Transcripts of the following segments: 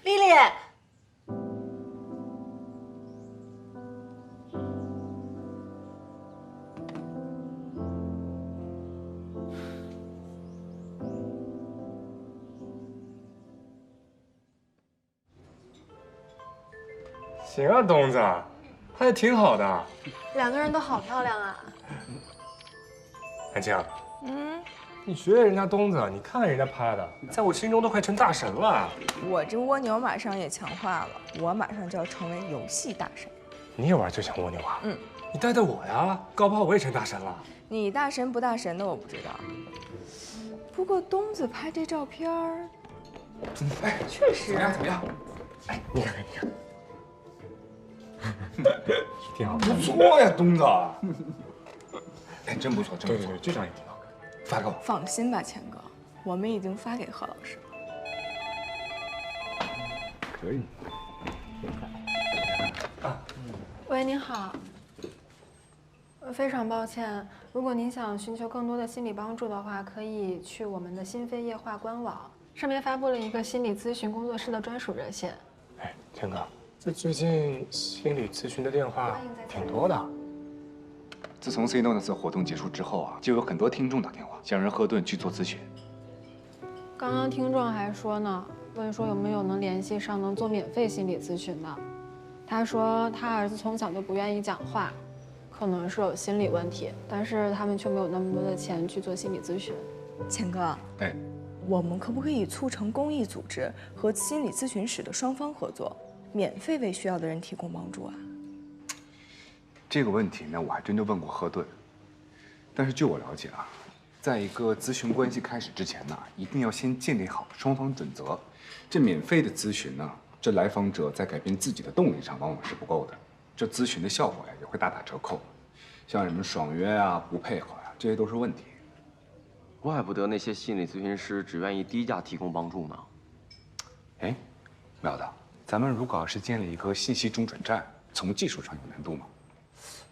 丽丽。行啊，东子，拍的挺好的。两个人都好漂亮啊！安静，你学学人家东子，你看看人家拍的，在我心中都快成大神了。我这蜗牛马上也强化了，我马上就要成为游戏大神。你也玩就像蜗牛啊？你带带我呀，搞不好我也成大神了。你大神不大神的我不知道，不过东子拍这照片儿，哎，确实怎么样？哎，你看看，你看。挺好，不错呀，东子。哎，真不错，真不错。对，这张也挺好看。发给我。放心吧，钱哥，我们已经发给贺老师了。可以。喂，您好。非常抱歉，如果您想寻求更多的心理帮助的话，可以去我们的心扉液化官网，上面发布了一个心理咨询工作室的专属热线。哎，天哥，这最近心理咨询的电话挺多的。自从 C Notes 活动结束之后啊，就有很多听众打电话想让赫顿去做咨询。刚刚听众还说呢，问说有没有能联系上能做免费心理咨询的。他说他儿子从小就不愿意讲话，可能是有心理问题，但是他们却没有那么多的钱去做心理咨询。钱哥，哎，我们可不可以促成公益组织和心理咨询室的双方合作，免费为需要的人提供帮助啊？这个问题呢，我还真就问过赫顿，但是据我了解啊，在一个咨询关系开始之前呢，一定要先建立好双方准则。这免费的咨询呢，这来访者在改变自己的动力上往往是不够的，这咨询的效果呀也会大打折扣。像什么爽约啊、不配合呀，这些都是问题。怪不得那些心理咨询师只愿意低价提供帮助呢。哎，苗子，咱们如果要是建立一个信息中转站，从技术上有难度吗？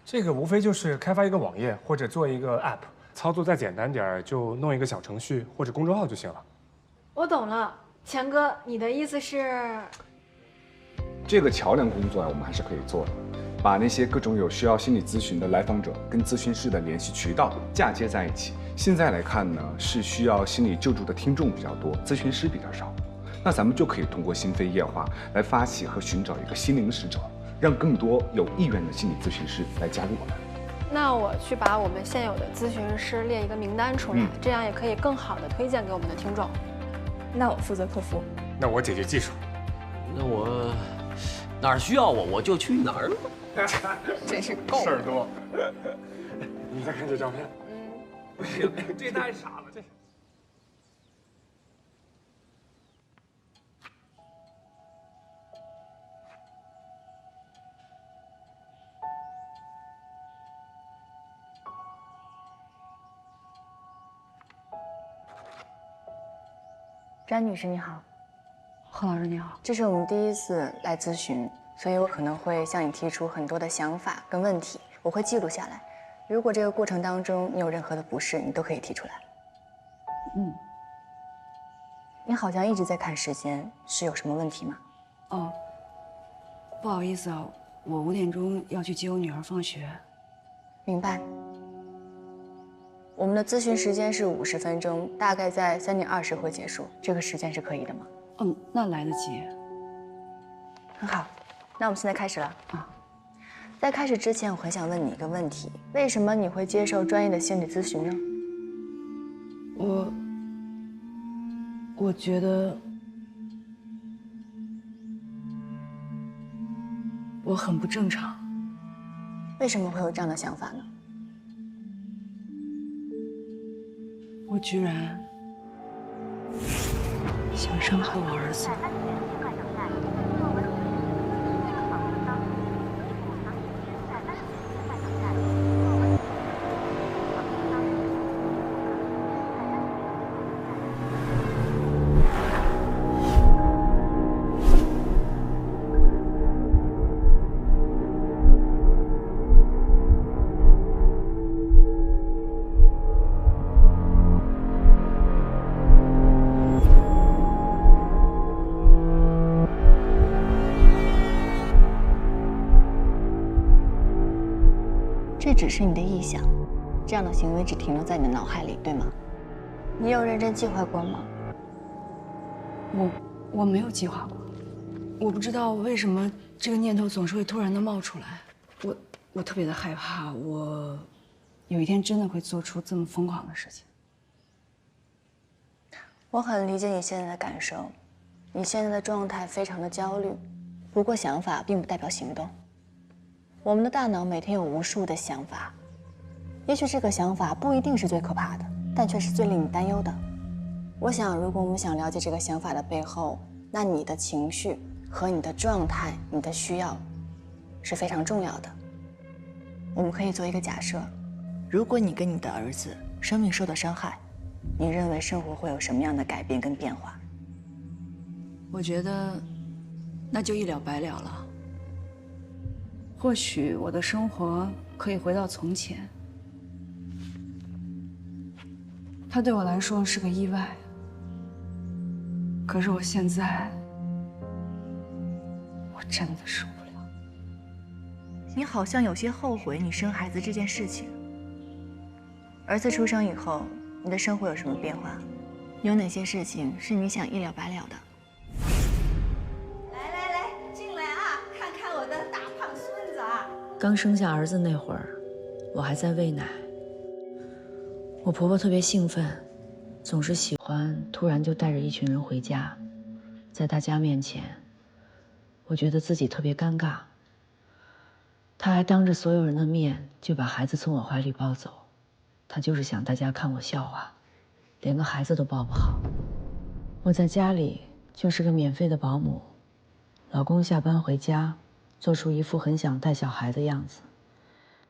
这个无非就是开发一个网页或者做一个 app， 操作再简单点儿，就弄一个小程序或者公众号就行了。我懂了，钱哥，你的意思是？这个桥梁工作呀，我们还是可以做的，把那些各种有需要心理咨询的来访者跟咨询师的联系渠道嫁接在一起。现在来看呢，是需要心理救助的听众比较多，咨询师比较少。那咱们就可以通过心扉液化来发起和寻找一个心灵使者，让更多有意愿的心理咨询师来加入我们。那我去把我们现有的咨询师列一个名单出来，这样也可以更好的推荐给我们的听众。那我负责客服，那我解决技术。那我哪儿需要我就去哪儿。真是够了。事儿多。你再看这照片。这太傻了，这。詹女士你好，贺老师你好，这是我们第一次来咨询，所以我可能会向你提出很多的想法跟问题，我会记录下来。如果这个过程当中你有任何的不适，你都可以提出来。你好像一直在看时间，是有什么问题吗？哦，不好意思啊，我5点钟要去接我女儿放学。明白。我们的咨询时间是50分钟，大概在3点20会结束，这个时间是可以的吗？那来得及。很好，那我们现在开始了啊。在开始之前，我很想问你一个问题：为什么你会接受专业的心理咨询呢？我觉得我很不正常。为什么会有这样的想法呢？我居然想伤害我儿子。只是你的臆想，这样的行为只停留在你的脑海里，对吗？你有认真计划过吗？我没有计划过，我不知道为什么这个念头总是会突然的冒出来。我特别的害怕，我有一天真的会做出这么疯狂的事情。我很理解你现在的感受，你现在的状态非常的焦虑。不过想法并不代表行动。我们的大脑每天有无数的想法，也许这个想法不一定是最可怕的，但却是最令你担忧的。我想，如果我们想了解这个想法的背后，那你的情绪和你的状态、你的需要是非常重要的。我们可以做一个假设，如果你跟你的儿子生命受到伤害，你认为生活会有什么样的改变跟变化？我觉得那就一了百了了。或许我的生活可以回到从前，它对我来说是个意外。可是我现在，我真的受不了。你好像有些后悔你生孩子这件事情。儿子出生以后，你的生活有什么变化？有哪些事情是你想一了百了的？来，进来啊，看看我的大胖孙子啊！刚生下儿子那会儿，我还在喂奶。我婆婆特别兴奋，总是喜欢突然就带着一群人回家，在大家面前，我觉得自己特别尴尬。她还当着所有人的面就把孩子从我怀里抱走，她就是想大家看我笑话，连个孩子都抱不好。我在家里就是个免费的保姆，老公下班回家，做出一副很想带小孩的样子，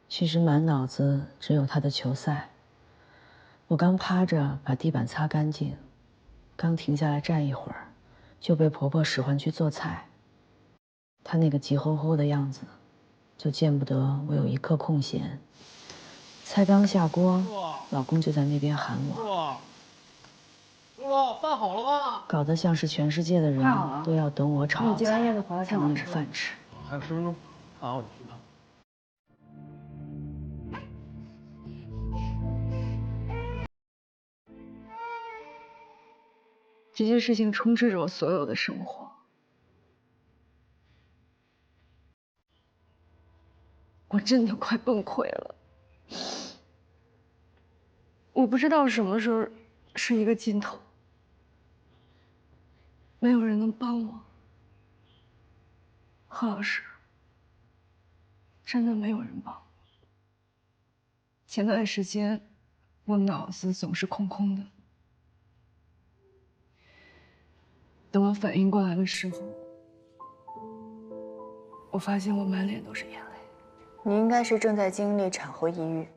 其实满脑子只有他的球赛。我刚趴着把地板擦干净，刚停下来站一会儿，就被婆婆使唤去做菜。她那个急吼吼的样子，就见不得我有一刻空闲。菜刚下锅，老公就在那边喊我。饭好了吗？搞得像是全世界的人都要等我炒好菜才能有饭吃。还有10分钟，好，我去吧。这件事情充斥着我所有的生活，我真的快崩溃了。我不知道什么时候是一个尽头，没有人能帮我。何老师，真的没有人帮我。前段时间，我脑子总是空空的。等我反应过来的时候，我发现我满脸都是眼泪。你应该是正在经历产后抑郁。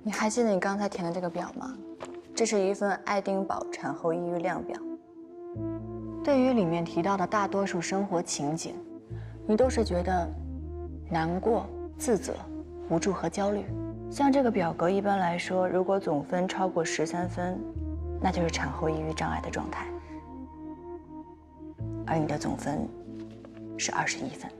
你还记得你刚才填的这个表吗？这是一份爱丁堡产后抑郁量表。对于里面提到的大多数生活情景，你都是觉得难过、自责、无助和焦虑。像这个表格一般来说，如果总分超过13分，那就是产后抑郁障碍的状态。而你的总分是21分。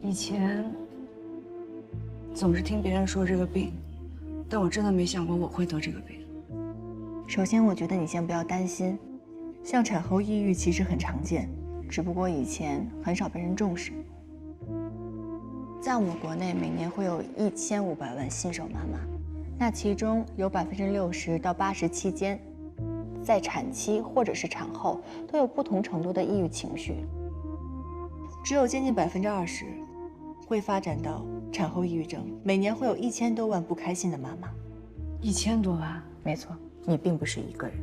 以前总是听别人说这个病，但我真的没想过我会得这个病。首先，我觉得你先不要担心，像产后抑郁其实很常见，只不过以前很少被人重视。在我们国内，每年会有1500万新手妈妈，那其中有60%到80%期间，在产期或者是产后都有不同程度的抑郁情绪，只有接近20%会发展到产后抑郁症。每年会有1000多万不开心的妈妈。1000多万？没错，你并不是一个人。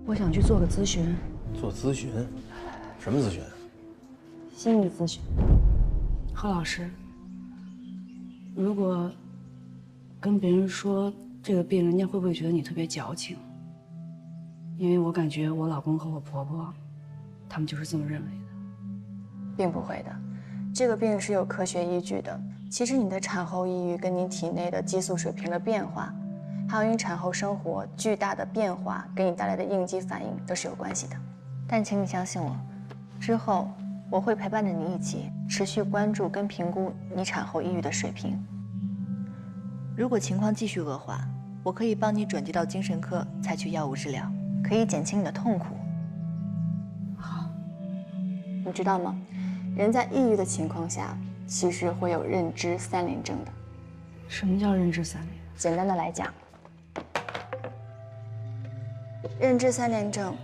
我想去做个咨询。做咨询？什么咨询？心理咨询。何老师，如果跟别人说这个病，人家会不会觉得你特别矫情？因为我感觉我老公和我婆婆，他们就是这么认为的。并不会的，这个病是有科学依据的。其实你的产后抑郁跟你体内的激素水平的变化，还有你产后生活巨大的变化给你带来的应激反应都是有关系的。但请你相信我，之后我会陪伴着你一起持续关注跟评估你产后抑郁的水平。如果情况继续恶化，我可以帮你转接到精神科采取药物治疗，可以减轻你的痛苦。好，你知道吗？人在抑郁的情况下，其实会有认知三联症的。什么叫认知三联？简单的来讲，认知三联症，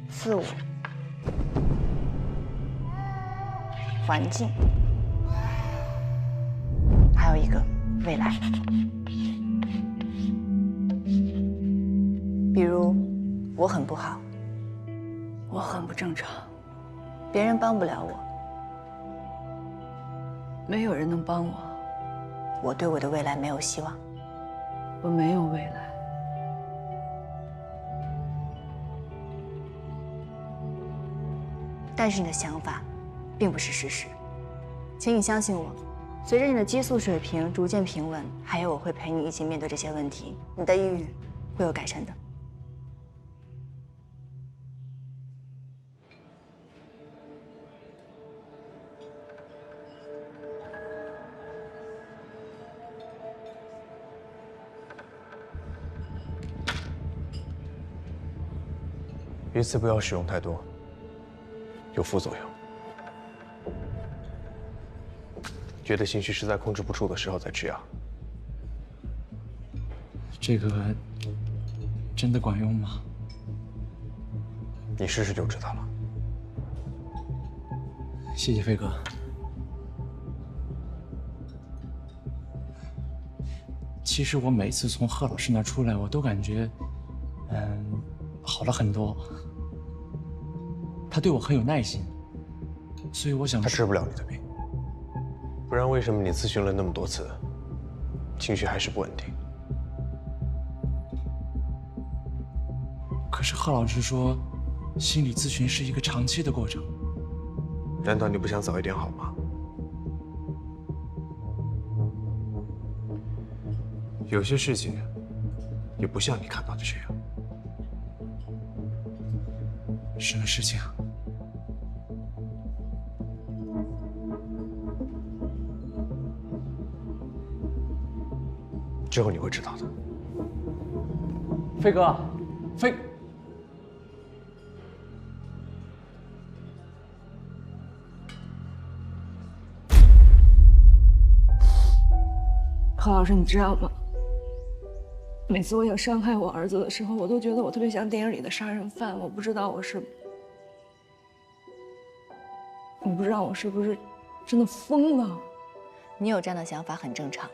自我、环境，还有一个未来。比如，我很不好，我很不正常，别人帮不了我，没有人能帮我，我对我的未来没有希望。我没有未来。但是你的想法，并不是事实，请你相信我。随着你的激素水平逐渐平稳，还有我会陪你一起面对这些问题，你的抑郁会有改善的。一次不要使用太多，有副作用。觉得情绪实在控制不住的时候再吃药。这个真的管用吗？你试试就知道了。谢谢飞哥。其实我每次从贺老师那出来，我都感觉，好了很多。他对我很有耐心，所以我想他治不了你的病，不然为什么你咨询了那么多次，情绪还是不稳定？可是贺老师说，心理咨询是一个长期的过程。难道你不想早一点好吗？有些事情也不像你看到的这样。什么事情？之后你会知道的。飞哥，何老师，你知道吗？每次我想伤害我儿子的时候，我都觉得我特别像电影里的杀人犯。我不知道我是不是真的疯了。你有这样的想法很正常，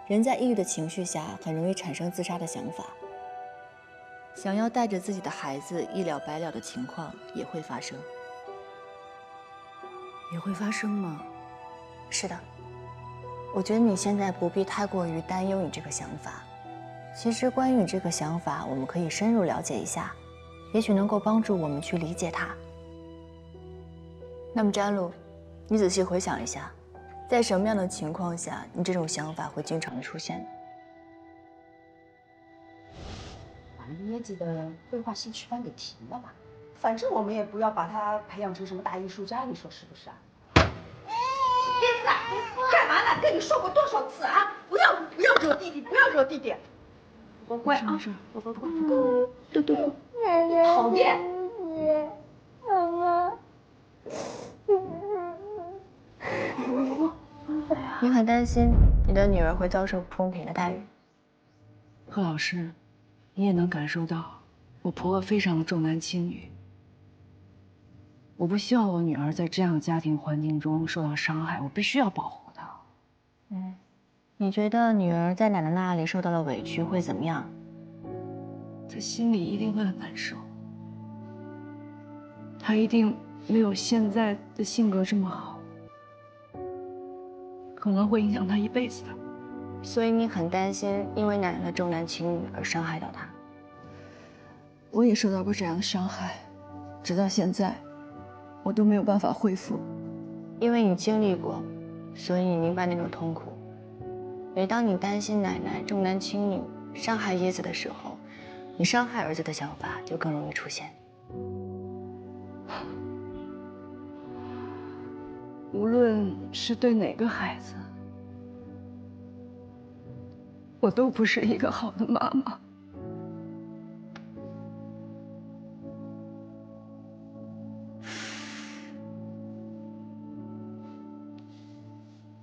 人在抑郁的情绪下很容易产生自杀的想法，想要带着自己的孩子一了百了的情况也会发生。也会发生吗？是的，我觉得你现在不必太过于担忧你这个想法。其实关于你这个想法，我们可以深入了解一下，也许能够帮助我们去理解它。那么詹璐，你仔细回想一下，在什么样的情况下，你这种想法会经常的出现呢？把那个捏记的绘画兴趣班给停了吧，反正我们也不要把他培养成什么大艺术家，你说是不是啊？叶子，干嘛呢？跟你说过多少次啊？不要惹弟弟，不要惹弟弟。乖啊，乖。对，讨厌。妈妈。你很担心你的女儿会遭受不公平的待遇。贺老师，你也能感受到，我婆婆非常的重男轻女。我不希望我女儿在这样的家庭环境中受到伤害，我必须要保护她。你觉得女儿在奶奶那里受到了委屈会怎么样？她心里一定会很难受，她一定没有现在的性格这么好，可能会影响她一辈子的。所以你很担心因为奶奶的重男轻女而伤害到她。我也受到过这样的伤害，直到现在，我都没有办法恢复。因为你经历过，所以你明白那种痛苦。每当你担心奶奶重男轻女、伤害椰子的时候，你伤害儿子的想法就更容易出现。无论是对哪个孩子，我都不是一个好的妈妈。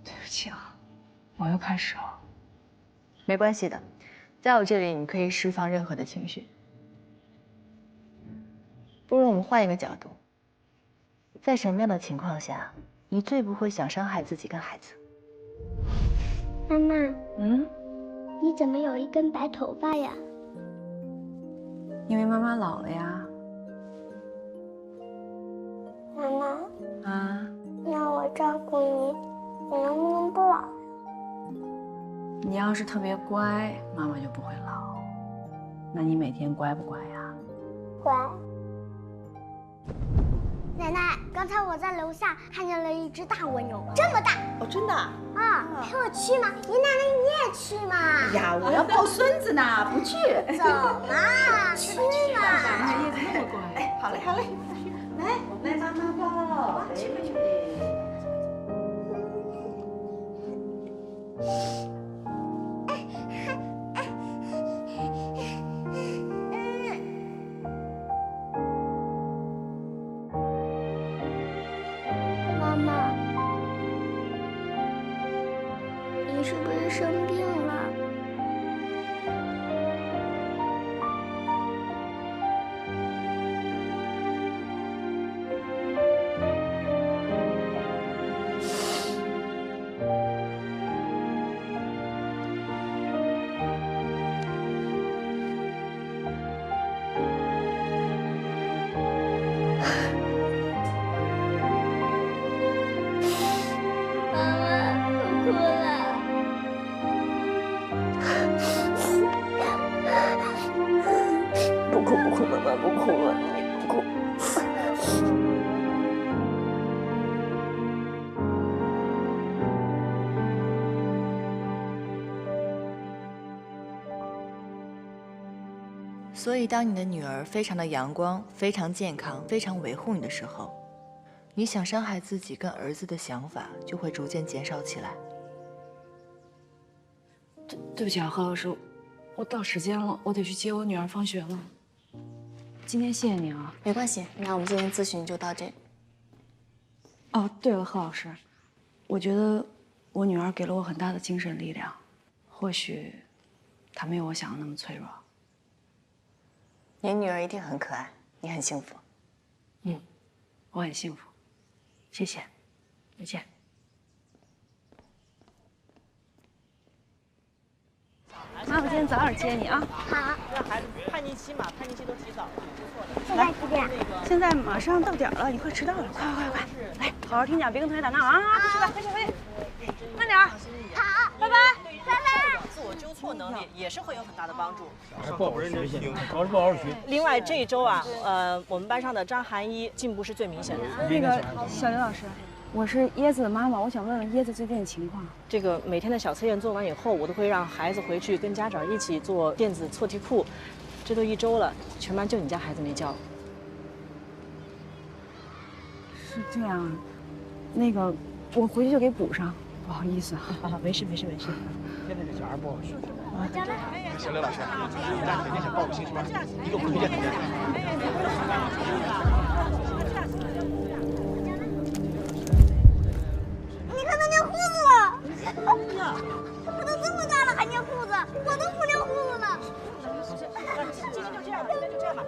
对不起啊，我又开始了。没关系的，在我这里你可以释放任何的情绪。不如我们换一个角度，在什么样的情况下，你最不会想伤害自己跟孩子？妈妈，嗯，你怎么有一根白头发呀？因为妈妈老了呀。妈妈，啊，让我照顾你，你能不能不老？你要是特别乖，妈妈就不会老。那你每天乖不乖呀？乖。奶奶，刚才我在楼下看见了一只大蜗牛，这么大。哦，真的？啊，陪我去吗？姨奶奶你也去吗？哎呀，我要抱孙子呢，不去。走嘛，去嘛。叶子那么乖。哎，好嘞，好嘞。来，妈妈抱。去吧去吧。妈妈，你是不是生病了？不哭不哭，妈妈不哭了，你不哭。所以，当你的女儿非常的阳光、非常健康、非常维护你的时候，你想伤害自己跟儿子的想法就会逐渐减少起来。对不起啊，何老师，我到时间了，我得去接我女儿放学了。今天谢谢你啊。没关系，那我们今天咨询就到这。哦，对了，何老师，我觉得我女儿给了我很大的精神力量，或许她没有我想的那么脆弱。你女儿一定很可爱，你很幸福。嗯，我很幸福，谢谢，再见。妈，我今天早点接你啊。好。让孩子叛逆期嘛，叛逆期都提早了，现在几点？现在马上到点了，你快迟到了，快！来，好好听讲，别跟同学打闹啊！快去吧，快去！慢点。好，拜拜。拜拜。自我纠错能力也是会有很大的帮助。还不好认真听，老是不好好学。另外这一周啊，我们班上的张涵一进步是最明显的。那个小刘老师，我是椰子的妈妈，我想问问椰子最近的情况。这个每天的小测验做完以后，我都会让孩子回去跟家长一起做电子错题库。这都1周了，全班就你家孩子没交。是这样啊，那个我回去就给补上，不好意思啊。没事。现在这小孩不好学。小刘老师，大家肯定想报个兴趣班，你给我推荐推荐。你看他尿裤子了！他都这么大了还尿裤子，我都不尿裤子呢。今天就这样吧，那就这样吧。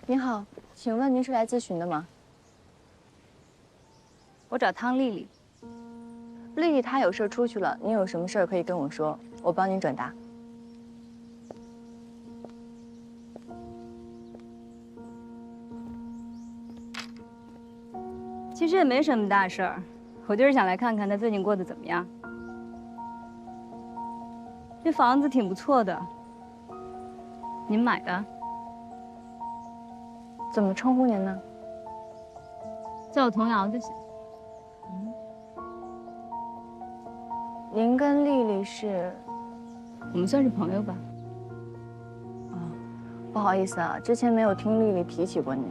您好，请问您是来咨询的吗？我找汤丽丽。丽丽她有事出去了，您有什么事儿可以跟我说，我帮您转达。其实也没什么大事儿，我就是想来看看她最近过得怎么样。这房子挺不错的，您买的？怎么称呼您呢？叫我童瑶就行。您跟丽丽是？我们算是朋友吧。不好意思啊，之前没有听丽丽提起过您。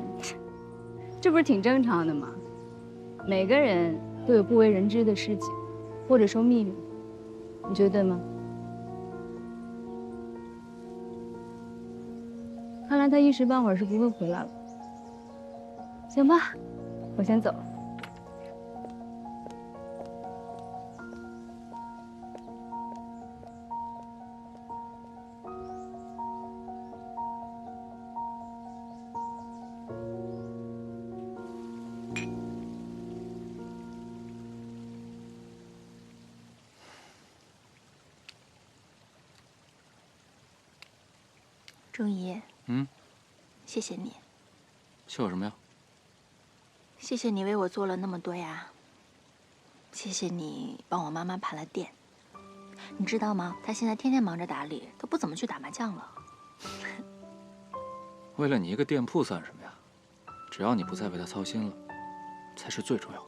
这不是挺正常的吗？每个人都有不为人知的事情，或者说秘密，你觉得对吗？看来他一时半会儿是不会回来了。行吧，我先走了。钟怡，谢谢你，谢我什么呀？谢谢你为我做了那么多呀。谢谢你帮我妈妈盘了店，你知道吗？她现在天天忙着打理，都不怎么去打麻将了。为了你一个店铺算什么呀？只要你不再为他操心了，才是最重要的。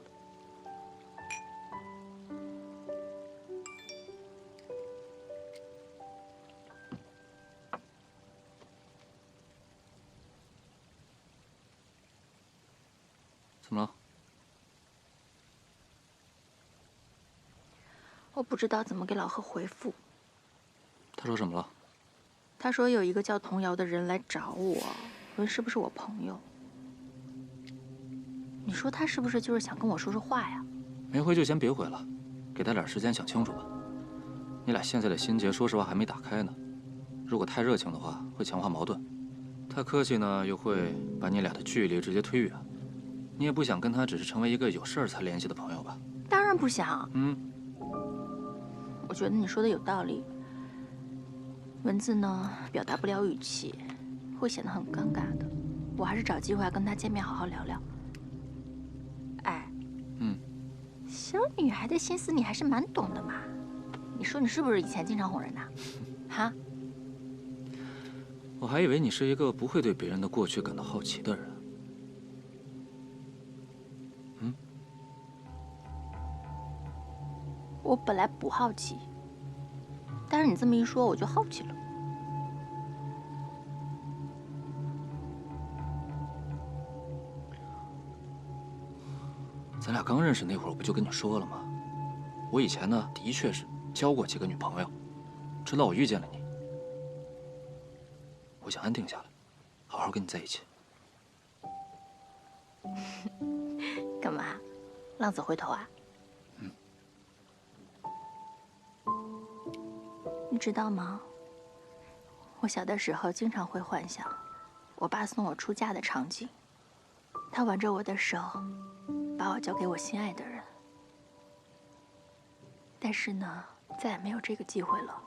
怎么了？我不知道怎么给老贺回复。他说什么了？他说有一个叫童瑶的人来找我，问是不是我朋友。你说他是不是就是想跟我说说话呀？没回就先别回了，给他点时间想清楚吧。你俩现在的心结，说实话还没打开呢。如果太热情的话，会强化矛盾；太客气呢，又会把你俩的距离直接推远。你也不想跟他只是成为一个有事儿才联系的朋友吧？当然不想。我觉得你说的有道理。文字呢，表达不了语气，会显得很尴尬的。我还是找机会跟他见面，好好聊聊。哎，小女孩的心思你还是蛮懂的嘛。你说你是不是以前经常哄人呐？哈？我还以为你是一个不会对别人的过去感到好奇的人。我本来不好奇，但是你这么一说，我就好奇了。咱俩刚认识那会儿，我不就跟你说了吗？我以前呢，的确是交过几个女朋友，直到我遇见了你，我想安定下来，好好跟你在一起。干嘛？浪子回头啊？你知道吗？我小的时候经常会幻想，我爸送我出嫁的场景，他挽着我的手，把我交给我心爱的人。但是呢，再也没有这个机会了。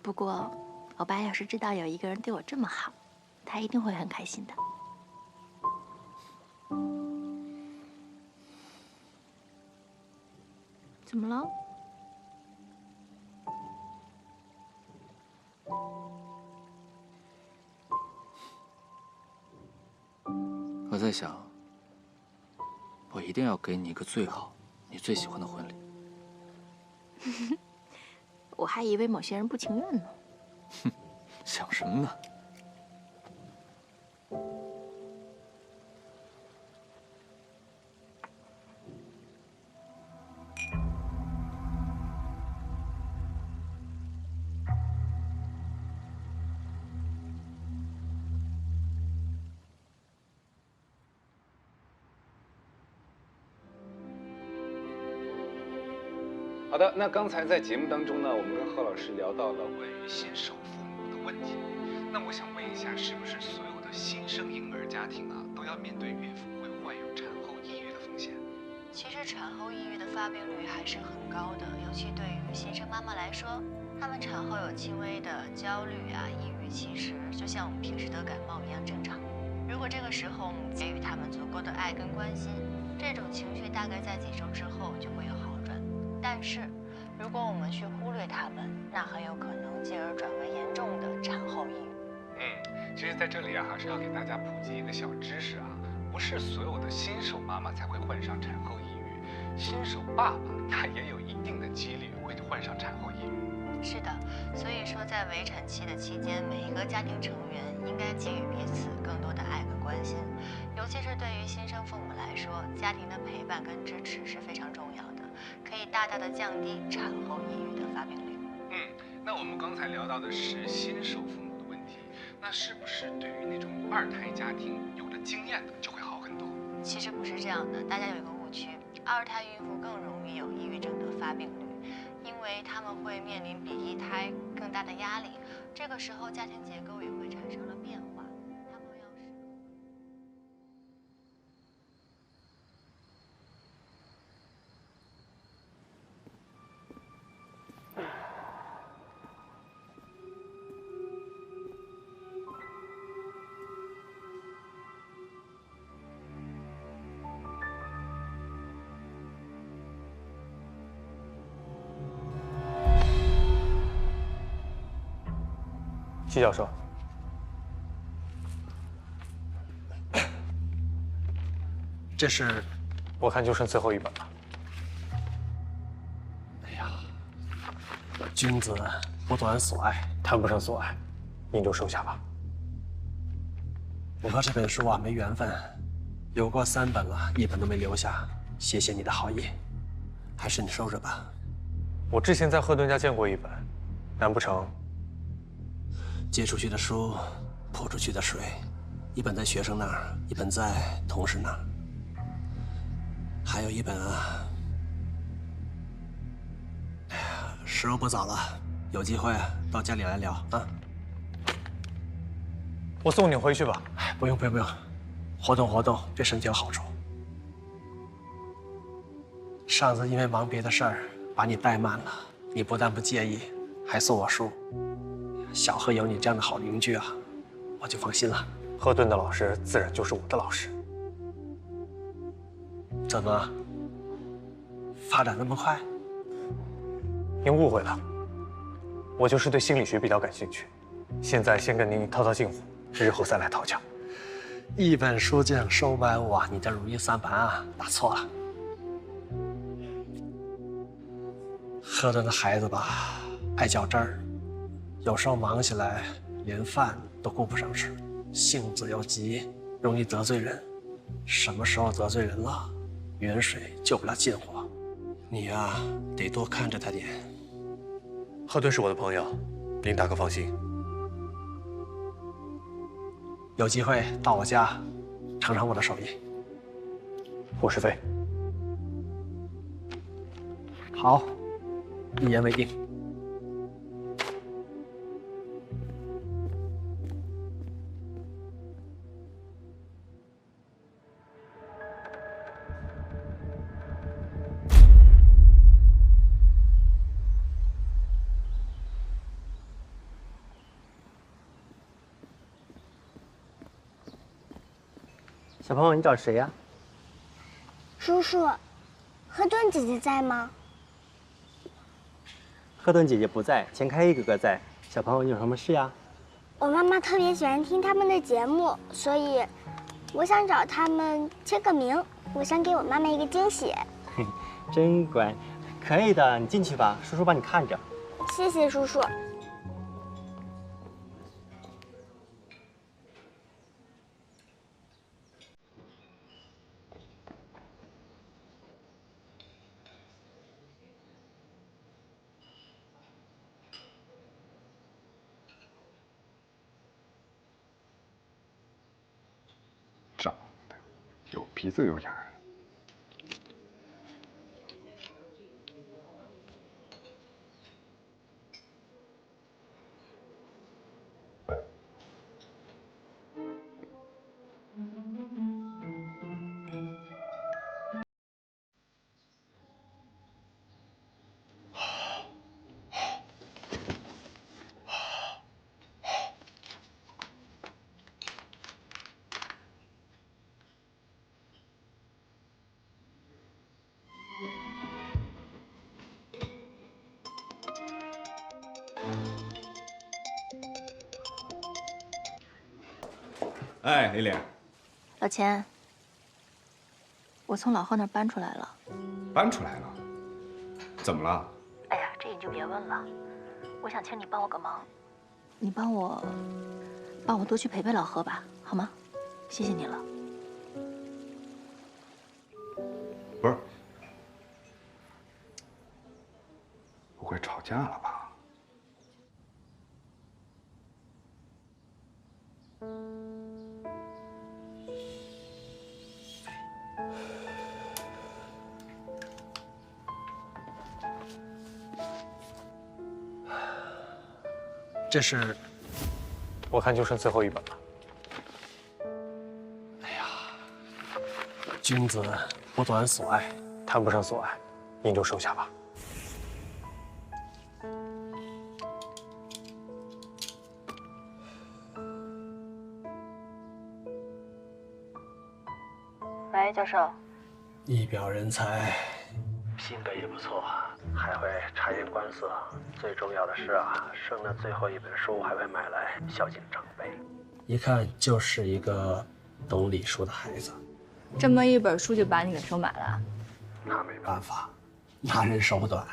不过，我爸要是知道有一个人对我这么好，他一定会很开心的。怎么了？我在想，我一定要给你一个最好、你最喜欢的婚礼。我还以为某些人不情愿呢。哼，想什么呢？好的，那刚才在节目当中呢，我们跟贺老师聊到了关于新手父母的问题。那我想问一下，是不是所有的新生婴儿家庭啊，都要面对孕妇会患有产后抑郁的风险？其实产后抑郁的发病率还是很高的，尤其对于新生妈妈来说，她们产后有轻微的焦虑啊、抑郁，其实就像我们平时得感冒一样正常。如果这个时候我们给予她们足够的爱跟关心，这种情绪大概在几周之后就会有好转。但是，如果我们去忽略她们，那很有可能进而转为严重的产后抑郁。其实在这里啊，还是要给大家普及一个小知识啊，不是所有的新手妈妈才会患上产后抑郁，新手爸爸他也有一定的几率会患上产后抑郁。是的，所以说在围产期的期间，每一个家庭成员应该给予彼此更多的爱和关心，尤其是对于新生父母来说，家庭的陪伴跟支持是非常重要的，可以大大的降低产后抑郁的发病率。那我们刚才聊到的是新手父母的问题，那是不是对于那种二胎家庭有了经验的就会好很多？其实不是这样的，大家有一个误区，二胎孕妇更容易有抑郁症的发病率，因为他们会面临比一胎更大的压力，这个时候家庭结构也会产生了变化。季教授，这是，我看就剩最后一本了。哎呀，君子不短所爱，谈不上所爱，您就收下吧。我和这本书啊没缘分，有过3本了，一本都没留下。谢谢你的好意，还是你收着吧。我之前在赫顿家见过一本，难不成？借出去的书，泼出去的水，一本在学生那儿，一本在同事那儿，还有一本啊。哎呀，时候不早了，有机会到家里来聊啊。我送你回去吧。不用不用不用，活动活动对身体有好处。上次因为忙别的事儿把你怠慢了，你不但不介意，还送我书。小贺有你这样的好邻居啊，我就放心了。赫顿的老师自然就是我的老师。怎么发展那么快？您误会了，我就是对心理学比较感兴趣。现在先跟您套套近乎，日后再来讨教。一本书就想收买我，你这如意算盘啊，打错了。赫顿的孩子吧，爱较真儿。有时候忙起来，连饭都顾不上吃，性子又急，容易得罪人。什么时候得罪人了，远水救不了近火。你呀，得多看着他点。赫顿是我的朋友，您大可放心。有机会到我家，尝尝我的手艺。伙食费。好，一言为定。小朋友，你找谁呀？叔叔，赫顿姐姐在吗？赫顿姐姐不在，钱开一哥哥在。小朋友，你有什么事呀？我妈妈特别喜欢听他们的节目，所以我想找他们签个名，我想给我妈妈一个惊喜。嘿，真乖，可以的，你进去吧，叔叔帮你看着。谢谢叔叔。长得有鼻子有眼儿。哎，丽丽，老钱，我从老贺那儿搬出来了。搬出来了？怎么了？哎呀，这你就别问了。我想请你帮我个忙，你帮我多去陪陪老贺吧，好吗？谢谢你了。不是，不会吵架了吧？这是，我看就剩最后一本了。君子不短所爱，谈不上所爱，您就收下吧。喂，教授。一表人才，性格也不错，还会察言观色。最重要的是啊，生了最后一本书还会买来孝敬长辈，一看就是一个懂礼数的孩子。这么一本书就把你给收买了？那没办法，拿人手短。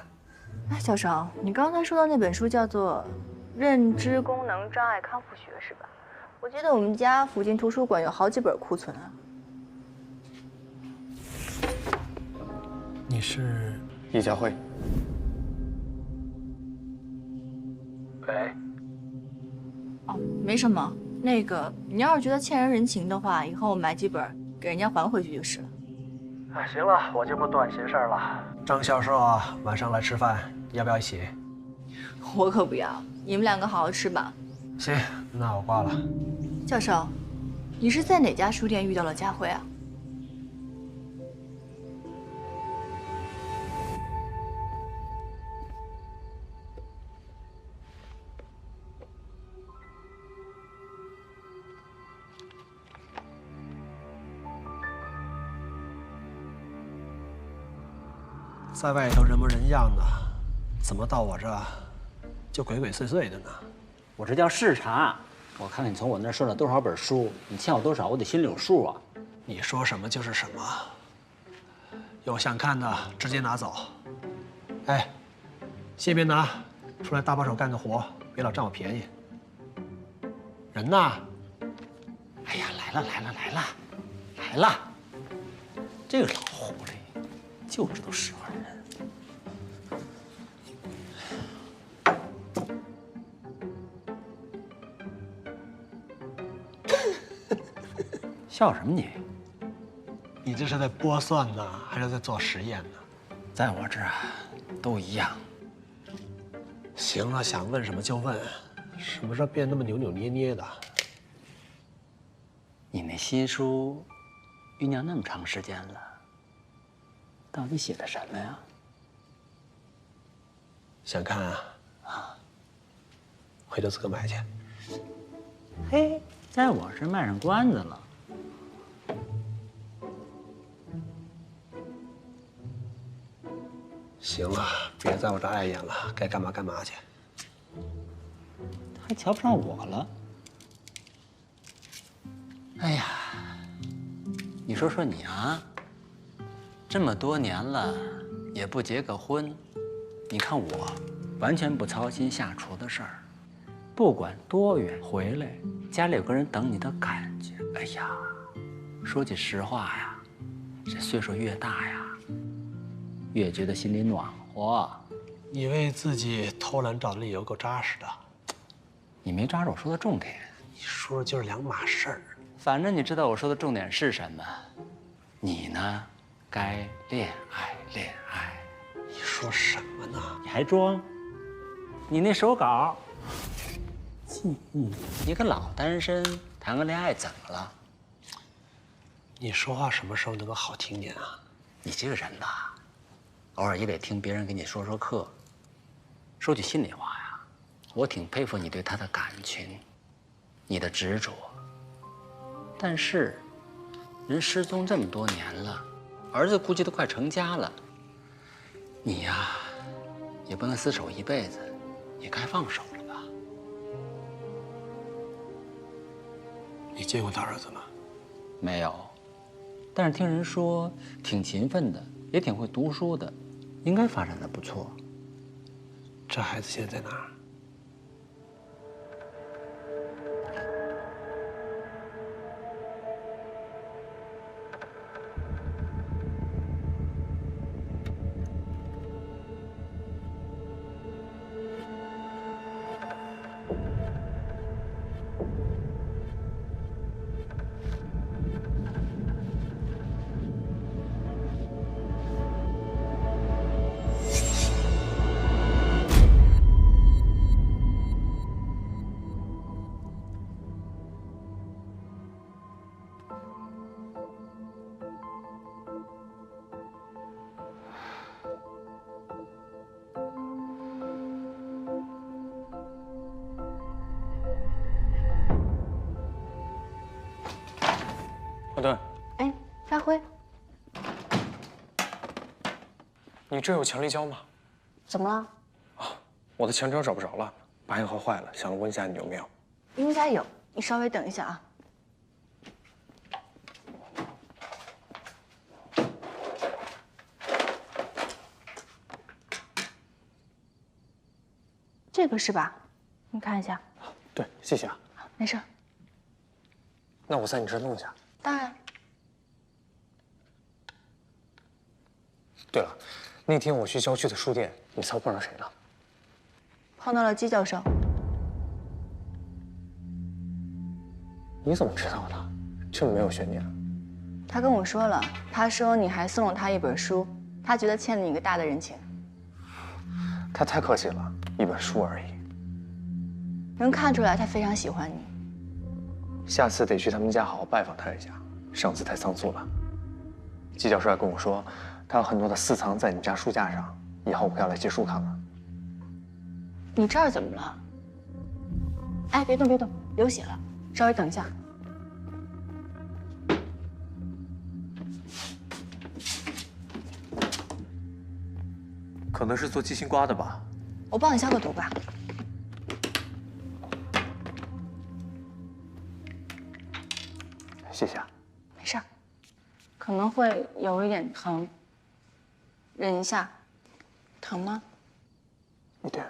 哎，教授，你刚才说的那本书叫做《认知功能障碍康复学》是吧？我记得我们家附近图书馆有好几本库存啊。你是易家辉？喂。哦，没什么。那个，你要是觉得欠人人情的话，以后买几本给人家还回去就是了。哎，行了，我就不多管闲事了。张教授啊，晚上来吃饭，要不要一起？我可不要，你们两个好好吃吧。行，那我挂了。教授，你是在哪家书店遇到了家辉啊？在外头人模人样的，怎么到我这就鬼鬼祟祟的呢？我这叫视察，我看看你从我那儿收了多少本书，你欠我多少，我得心里有数啊。你说什么就是什么，有想看的直接拿走。哎，先别拿，出来搭把手干个活，别老占我便宜。人呢？哎呀，来了！这个老狐狸就知道使唤人。笑什么你？你这是在剥蒜呢，还是在做实验呢？在我这儿都一样。行了，想问什么就问，什么时候变那么扭扭捏捏的？你那新书酝酿那么长时间了，到底写的什么呀？想看啊？啊，回头自个买去。嘿，在我这儿卖上关子了。行了，别在我这碍眼了，该干嘛干嘛去。还瞧不上我了？哎呀，你说说你啊，这么多年了也不结个婚，你看我完全不操心下厨的事儿，不管多远回来，家里有个人等你的感觉。哎呀，说句实话呀，这岁数越大呀，越觉得心里暖和。你为自己偷懒找的理由够扎实的。你没抓住我说的重点。你说的就是两码事儿。反正你知道我说的重点是什么。你呢，该恋爱恋爱。你说什么呢？你还装？你那手稿，你个老单身谈个恋爱怎么了？你说话什么时候能够好听点啊？你这个人吧，偶尔也得听别人给你说说客。说句心里话呀，我挺佩服你对他的感情，你的执着。但是，人失踪这么多年了，儿子估计都快成家了，你呀，也不能厮守一辈子，也该放手了吧？你见过大儿子吗？没有，但是听人说挺勤奋的，也挺会读书的，应该发展的不错。这孩子现在在哪儿？霍顿，哎，发辉，你这有强力胶吗？怎么了？我的强胶找不着了，把银盒坏了，想问一下你有没有？应该有，你稍微等一下啊。这个是吧？你看一下。对，谢谢啊。没事。那我在你这儿弄一下。当然。对了，那天我去郊区的书店，你猜我碰上谁了？碰到了季教授。你怎么知道的？这么没有悬念。他跟我说了，他说你还送了他一本书，他觉得欠了你一个大的人情。他太客气了，一本书而已。能看出来他非常喜欢你。下次得去他们家好好拜访他一下，上次太仓促了。季教授还跟我说，他有很多的私藏在你们家书架上，以后我要来借书看了。你这儿怎么了？哎，别动别动，流血了，稍微等一下。可能是做鸡心瓜的吧。我帮你消个毒吧。谢谢啊。没事儿，可能会有一点疼，忍一下。疼吗？一点。